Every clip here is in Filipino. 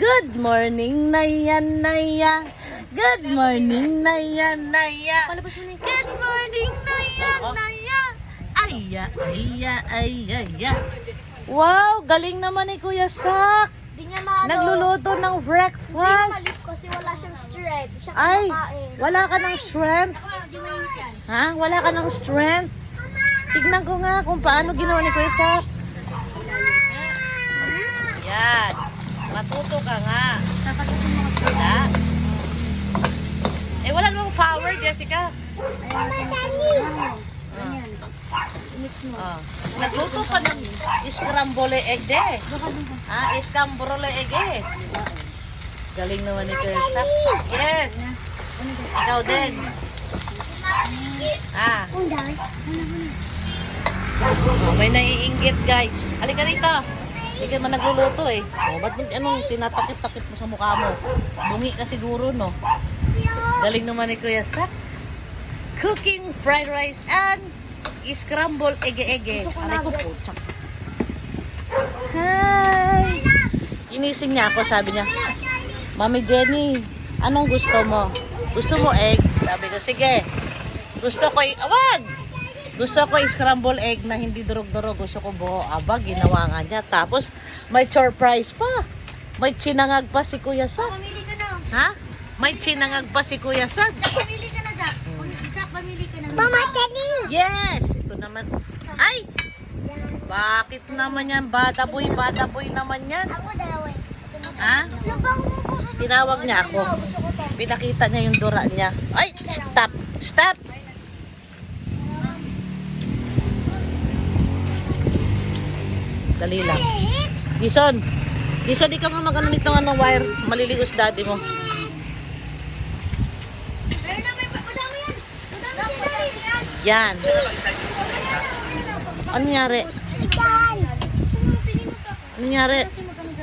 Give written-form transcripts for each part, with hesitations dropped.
Good morning, Naya, Naya. Good morning, Naya, Naya. Good morning, Naya, Naya. Aya, aya, aya, aya. Wow, galing naman ni Kuya Sak. Di niya maano. Nagluluto ng Hindi breakfast. kasi wala siyang strength. Siya Ay, kumakain. wala ka ng strength? Ha? Wala ka ng strength? Tignan ko nga kung paano ginawa ni Kuya Sak. Yan. Matuto ka nga. Wala. Eh, wala namang power, Jessica. Ah. Nagluto pa ng scramble egg de. Scramble egg eh. Galing naman ni Kuya Sak. Yes. Ikaw din. Oh, may naiinggit guys. Halika rito. Hindi ka man nagluluto eh. Oh, ba't anong tinatakip-takip mo sa mukha mo? Bungi ka siguro, no? Galing naman ni Kuya Sak. Cooking fried rice and scrambled ege-ege. Aray ko po, tsak. Hi! Ginising niya ako, sabi niya, Mami Jenny, anong gusto mo? Gusto mo egg? Sabi ko, sige. Gusto ko, awag! Gusto ko scrambled egg na hindi durog-durog. Gusto ko buo. Aba, ginawa nga niya. Tapos, may surprise pa. May sinangag pa si Kuya Sak. Pamili ka na. Ha? May sinangag pa si Kuya Sak. Pamili ka na, Zak. Zak, pamili ka na. Mama, Jenny! Yes! Ito naman. Ay! Bakit naman yan? Badaboy naman yan. Ako dalawa. Ha? Tinawag niya ako. Pinakita niya yung dura niya. Ay! Stop! Stop! Dali lang. Gison! Gison, di ka nga magano nito ng wire. Malilios daddy mo. Pero na, may madami yan. Madami yan. Yan. Ano nangyari? Yan. Ano nangyari?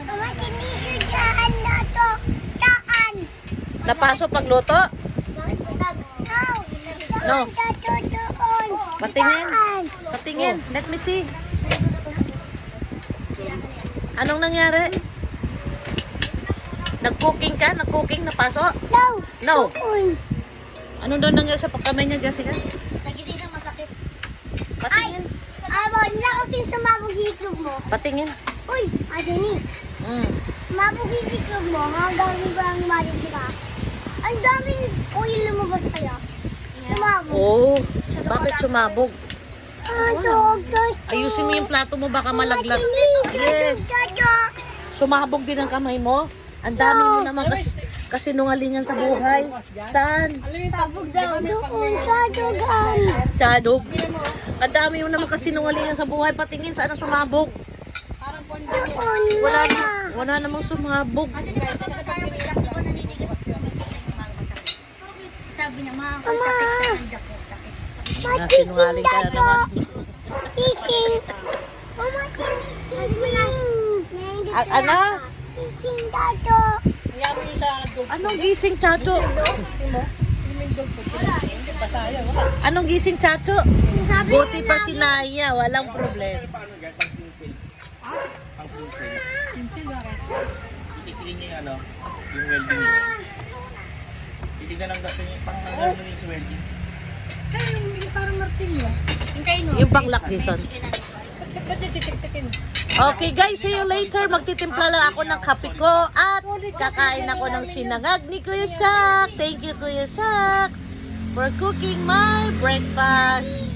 Mama, tinisyo dyan na to. Taan. Napaso pagluto? No. Doon. Patingin. Patingin. Let me see. Anong nangyari? Nag-cooking ka? Nag-cooking? Napaso? No. No. Doon. Ano daw nangyari sa pagkamay niya, Jessica? Nagising na masakit. Patingin. Wala kasing sumabog yung iklog mo. Patingin. Uy, Jenny. Sumabog yung iklog mo hanggang ibang malis ka. Ang daming oil lumabas kaya. Sumabog. Oh, bakit sumabog? Dog. Ayusin mo yung plato mo, baka malaglag. Yes. Sumabog din ang kamay mo. Ang dami mo naman kasi nungalingan sa buhay. Saan? Sabog daw. Doon, sa dogan. Tsadog. Ang dami mo naman kasi nungalingan sa buhay. Patingin, saan ang sumabog? Doon Wala namang sumabog. Kasi di ba sabi mo, di ba naninigas yung masakit? Sabi niya, takit. Sinungaling ka na naman. Kising. Mama, kising. Ano? Kising dato. Anong gising, Chacho? Anong gising, Chacho? Buti pa si Naya, walang problema. Titignan niyo yung ano, yung welding niya. Titignan ang gato niya, pang niyo sa welding. Parang martilyo. Yung baklak, Jason. Okay guys, see you later. Magtitimpla lang ako ng kape ko at kakain ako ng sinangag ni Kuya Sak. Thank you, Kuya Sak, for cooking my breakfast.